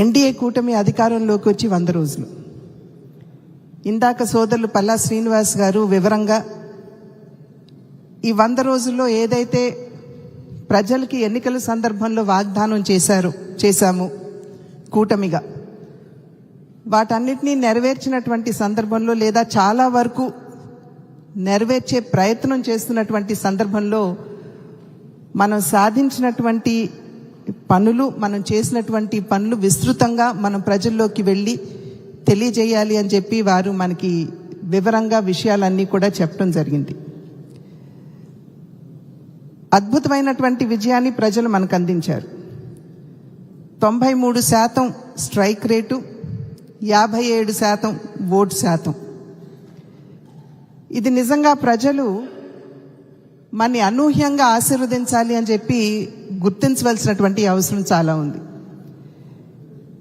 NDA కూటమి అధికారంలోకి వచ్చి 100 రోజులు. ఇందాక సోదరులు పల్లా శ్రీనివాస్ గారు వివరంగా ఈ 100 రోజుల్లో ఏదైతే ప్రజలకి ఎన్నికల సందర్భంలో వాగ్దానం చేశాము కూటమిగా, వాటన్నిటినీ నెరవేర్చినటువంటి సందర్భంలో లేదా చాలా వరకు నెరవేర్చే ప్రయత్నం చేస్తున్నటువంటి సందర్భంలో మనం సాధించినటువంటి పనులు, మనం చేసినటువంటి పనులు విస్తృతంగా మనం ప్రజల్లోకి వెళ్ళి తెలియజేయాలి అని చెప్పి వారు మనకి వివరంగా విషయాలన్నీ కూడా చెప్పడం జరిగింది. అద్భుతమైనటువంటి విజయాన్ని ప్రజలు మనకు అందించారు. 93% స్ట్రైక్ రేటు, 57% ఓటు శాతం. ఇది నిజంగా ప్రజలు మనని అనూహ్యంగా ఆశీర్వదించాలి అని చెప్పి గుర్తించవలసినటువంటి అవసరం చాలా ఉంది.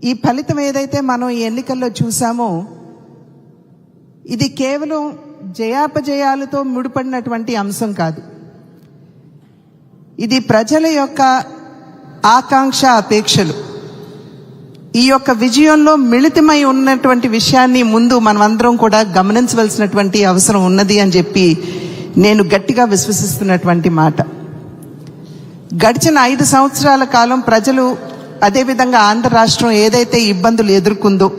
ఈ ఫలితం ఏదైతే మనం ఈ ఎన్నికల్లో చూసామో ఇది కేవలం జయాపజయాలతో ముడిపడినటువంటి అంశం కాదు. ఇది ప్రజల యొక్క ఆకాంక్ష, అపేక్షలు ఈ యొక్క విజయంలో మిళితమై ఉన్నటువంటి విషయాన్ని ముందు మనమందరం కూడా గమనించవలసినటువంటి అవసరం ఉన్నది అని చెప్పి నేను గట్టిగా విశ్వసిస్తున్నటువంటి మాట. గడిచిన 5 సంవత్సరాల కాలం ప్రజలు, అదేవిధంగా ఆంధ్ర రాష్ట్రం ఏదైతే ఇబ్బందులు ఎదుర్కొందో,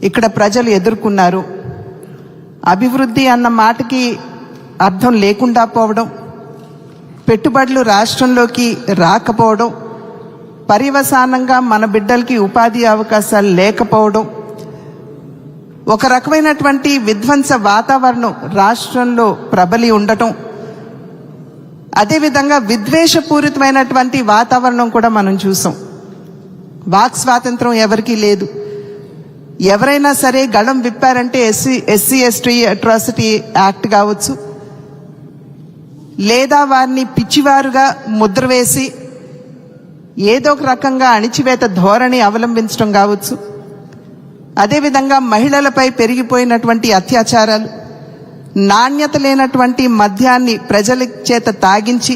ఇక్కడ ప్రజలు ఎదుర్కొన్నారు. అభివృద్ధి అన్న మాటకి అర్థం లేకుండా పోవడం, పెట్టుబడులు రాష్ట్రంలోకి రాకపోవడం, పర్యవసానంగా మన బిడ్డలకి ఉపాధి అవకాశాలు లేకపోవడం, ఒక రకమైనటువంటి విధ్వంస వాతావరణం రాష్ట్రంలో ప్రబలి ఉండటం, అదేవిధంగా విద్వేషపూరితమైనటువంటి వాతావరణం కూడా మనం చూసాం. వాక్ స్వాతంత్రం ఎవరికీ లేదు. ఎవరైనా సరే గళం విప్పారంటే ఎస్సీ ఎస్టీ అట్రాసిటీ యాక్ట్ కావచ్చు, లేదా వారిని పిచ్చివారుగా ముద్ర వేసి ఏదో ఒక రకంగా అణిచివేత ధోరణి అవలంబించడం కావచ్చు, అదేవిధంగా మహిళలపై పెరిగిపోయినటువంటి అత్యాచారాలు, నాణ్యత లేనటువంటి మద్యాన్ని ప్రజల చేత తాగించి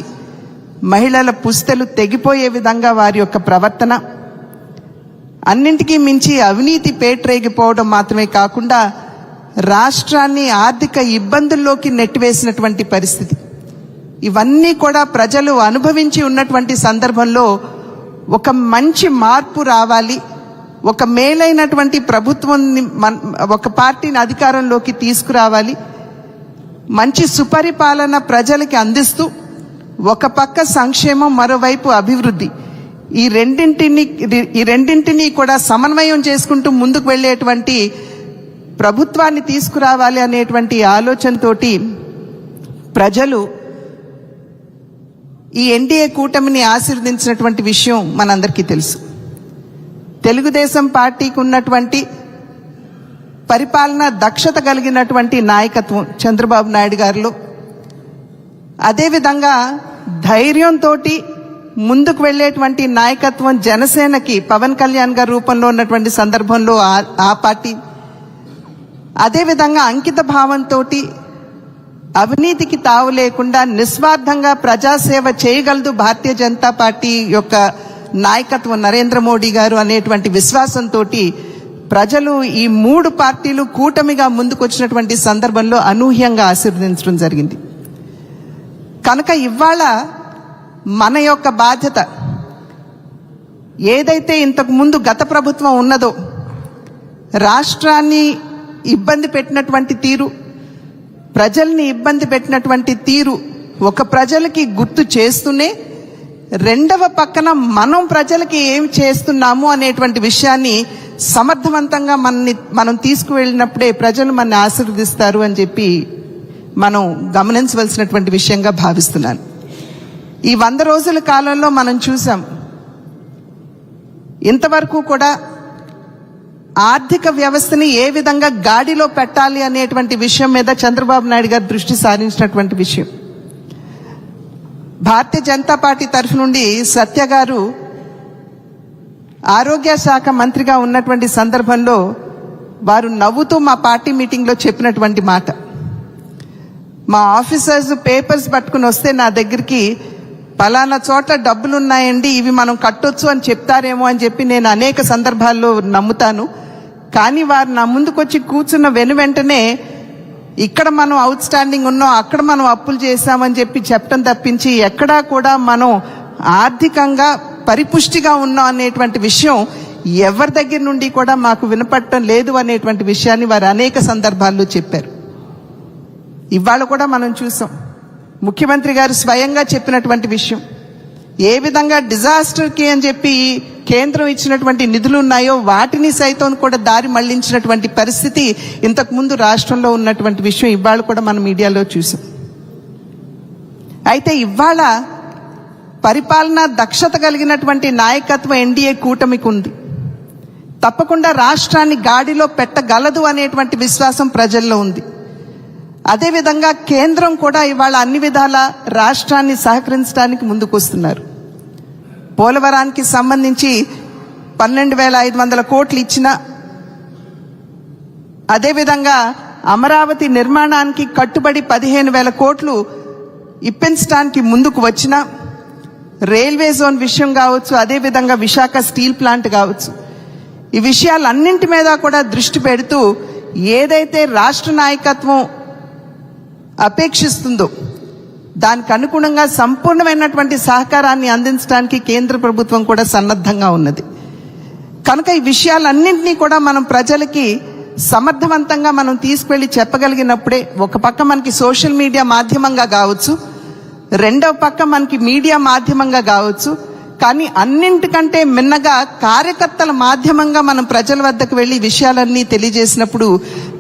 మహిళల పుస్తెలు తెగిపోయే విధంగా వారి యొక్క ప్రవర్తన, అన్నింటికీ మించి అవినీతి పేట్రేగిపోవడం మాత్రమే కాకుండా రాష్ట్రాన్ని ఆర్థిక ఇబ్బందుల్లోకి నెట్టివేసినటువంటి పరిస్థితి. ఇవన్నీ కూడా ప్రజలు అనుభవించి ఉన్నటువంటి సందర్భంలో ఒక మంచి మార్పు రావాలి, ఒక మేలైనటువంటి ప్రభుత్వాన్ని, ఒక పార్టీని అధికారంలోకి తీసుకురావాలి, మంచి సుపరిపాలన ప్రజలకి అందిస్తూ ఒక పక్క సంక్షేమం, మరోవైపు అభివృద్ధి, ఈ రెండింటినీ కూడా సమన్వయం చేసుకుంటూ ముందుకు వెళ్ళేటువంటి ప్రభుత్వాన్ని తీసుకురావాలి అనేటువంటి ఆలోచనతోటి ప్రజలు ఈ ఎన్డీఏ కూటమిని ఆశీర్వదించినటువంటి విషయం మనందరికీ తెలుసు. తెలుగుదేశం పార్టీకి ఉన్నటువంటి పరిపాలన దక్షత కలిగినటువంటి నాయకత్వం చంద్రబాబు నాయుడు గారిలో, అదేవిధంగా ధైర్యంతో ముందుకు వెళ్ళేటువంటి నాయకత్వం జనసేనకి పవన్ కళ్యాణ్ గారి రూపంలో ఉన్నటువంటి సందర్భంలో ఆ పార్టీ, అదేవిధంగా అంకిత భావంతో అవినీతికి తావు లేకుండా నిస్వార్థంగా ప్రజాసేవ చేయగలదు భారతీయ జనతా పార్టీ యొక్క నాయకత్వం, నరేంద్ర మోడీ గారు అనేటువంటి విశ్వాసంతో ప్రజలు ఈ 3 పార్టీలు కూటమిగా ముందుకు వచ్చినటువంటి సందర్భంలో అనూహ్యంగా ఆశీర్వదించడం జరిగింది. కనుక ఇవాళ మన యొక్క బాధ్యత ఏదైతే ఇంతకు ముందు గత ప్రభుత్వం ఉన్నదో, రాష్ట్రాన్ని ఇబ్బంది పెట్టినటువంటి తీరు, ప్రజల్ని ఇబ్బంది పెట్టినటువంటి తీరు ఒక ప్రజలకి గుర్తు చేస్తూనే, రెండవ పక్కన మనం ప్రజలకి ఏం చేస్తున్నాము అనేటువంటి విషయాన్ని సమర్థవంతంగా మనం తీసుకువెళ్ళినప్పుడే ప్రజలు మనని ఆశీర్వదిస్తారు అని చెప్పి మనం గమనించవలసినటువంటి విషయంగా భావిస్తున్నాను. ఈ 100 రోజుల కాలంలో మనం చూసాం, ఇంతవరకు కూడా ఆర్థిక వ్యవస్థని ఏ విధంగా గాడిలో పెట్టాలి అనేటువంటి విషయం మీద చంద్రబాబు నాయుడు గారు దృష్టి సారించినటువంటి విషయం. భారతీయ జనతా పార్టీ తరఫు నుండి సత్య గారు ఆరోగ్య శాఖ మంత్రిగా ఉన్నటువంటి సందర్భంలో వారు నవ్వుతూ మా పార్టీ మీటింగ్లో చెప్పినటువంటి మాట, మా ఆఫీసర్స్ పేపర్స్ పట్టుకుని వస్తే నా దగ్గరికి పలానా చోట్ల డబ్బులున్నాయండి, ఇవి మనం కట్టొచ్చు అని చెప్తారేమో అని చెప్పి నేను అనేక సందర్భాల్లో నమ్ముతాను. కానీ వారు నా ముందుకొచ్చి కూర్చున్న వెంటనే ఇక్కడ మనం అవుట్ స్టాండింగ్ ఉన్నాం, అక్కడ మనం అప్పులు చేశామని చెప్పి చెప్పడం తప్పించి ఎక్కడా కూడా మనం ఆర్థికంగా పరిపుష్టిగా ఉన్నాం అనేటువంటి విషయం ఎవరి దగ్గర నుండి కూడా మాకు వినపడటం లేదు అనేటువంటి విషయాన్ని వారు అనేక సందర్భాల్లో చెప్పారు. ఇవాళ కూడా మనం చూసాం, ముఖ్యమంత్రి గారు స్వయంగా చెప్పినటువంటి విషయం, ఏ విధంగా డిజాస్టర్కి అని చెప్పి కేంద్రం ఇచ్చినటువంటి నిధులు ఉన్నాయో వాటిని సైతం కూడా దారి మళ్లించినటువంటి పరిస్థితి ఇంతకుముందు రాష్ట్రంలో ఉన్నటువంటి విషయం ఇవాళ కూడా మనం మీడియాలో చూసాం. అయితే ఇవాళ పరిపాలనా దక్షత కలిగినటువంటి నాయకత్వం ఎన్డీఏ కూటమికి ఉంది. తప్పకుండా రాష్ట్రాన్ని గాడిలో పెట్టగలదు అనేటువంటి విశ్వాసం ప్రజల్లో ఉంది. అదేవిధంగా కేంద్రం కూడా ఇవాళ అన్ని విధాల రాష్ట్రాన్ని సహకరించడానికి ముందుకు వస్తున్నారు. పోలవరానికి సంబంధించి 12,500 కోట్లు ఇచ్చిన, అదేవిధంగా అమరావతి నిర్మాణానికి కట్టుబడి 15,000 కోట్లు ఇప్పించడానికి ముందుకు వచ్చిన, రైల్వే జోన్ విషయం కావచ్చు, అదేవిధంగా విశాఖ స్టీల్ ప్లాంట్ కావచ్చు, ఈ విషయాలన్నింటి మీద కూడా దృష్టి పెడుతూ ఏదైతే రాష్ట్ర నాయకత్వం అపేక్షిస్తుందో దానికి అనుగుణంగా సంపూర్ణమైనటువంటి సహకారాన్ని అందించడానికి కేంద్ర ప్రభుత్వం కూడా సన్నద్ధంగా ఉన్నది. కనుక ఈ విషయాలన్నింటినీ కూడా మనం ప్రజలకి సమర్థవంతంగా మనం తీసుకెళ్లి చెప్పగలిగినప్పుడే ఒక పక్క మనకి సోషల్ మీడియా మాధ్యమంగా కావచ్చు, రెండవ పక్క మనకి మీడియా మాధ్యమంగా కావచ్చు, కానీ అన్నింటికంటే మిన్నగా కార్యకర్తల మాధ్యమంగా మనం ప్రజల వద్దకు వెళ్లి విషయాలన్నీ తెలియజేసినప్పుడు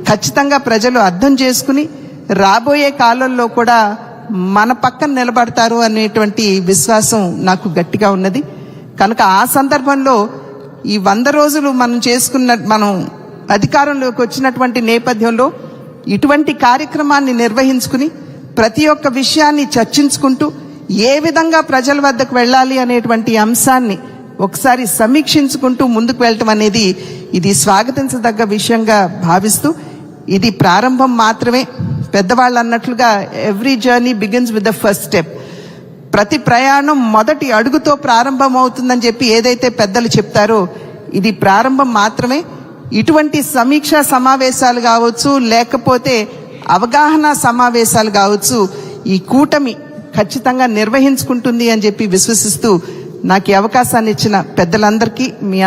ఖచ్చితంగా ప్రజలు అర్థం చేసుకుని రాబోయే కాలంలో కూడా మన పక్కన నిలబడతారు అనేటువంటి విశ్వాసం నాకు గట్టిగా ఉన్నది. కనుక ఆ సందర్భంలో ఈ 100 రోజులు మనం అధికారంలోకి వచ్చినటువంటి నేపథ్యంలో ఇటువంటి కార్యక్రమాన్ని నిర్వహించుకుని ప్రతి ఒక్క విషయాన్ని చర్చించుకుంటూ ఏ విధంగా ప్రజల వద్దకు వెళ్ళాలి అనేటువంటి అంశాన్ని ఒకసారి సమీక్షించుకుంటూ ముందుకు వెళ్ళటం అనేది ఇది స్వాగతించదగ్గ విషయంగా భావిస్తూ, ఇది ప్రారంభం మాత్రమే. పెద్దవాళ్ళు అన్నట్లుగా every journey begins with the first step. ప్రతి ప్రయాణం మొదటి అడుగుతో ప్రారంభం అవుతుందని చెప్పి ఏదైతే పెద్దలు చెప్తారో ఇది ప్రారంభం మాత్రమే. ఇటువంటి సమీక్షా సమావేశాలు కావచ్చు, లేకపోతే అవగాహన సమావేశాలు కావచ్చు, ఈ కూటమి ఖచ్చితంగా నిర్వహించుకుంటుంది అని చెప్పి విశ్వసిస్తూ నాకు ఈ అవకాశాన్ని ఇచ్చిన పెద్దలందరికీ మీ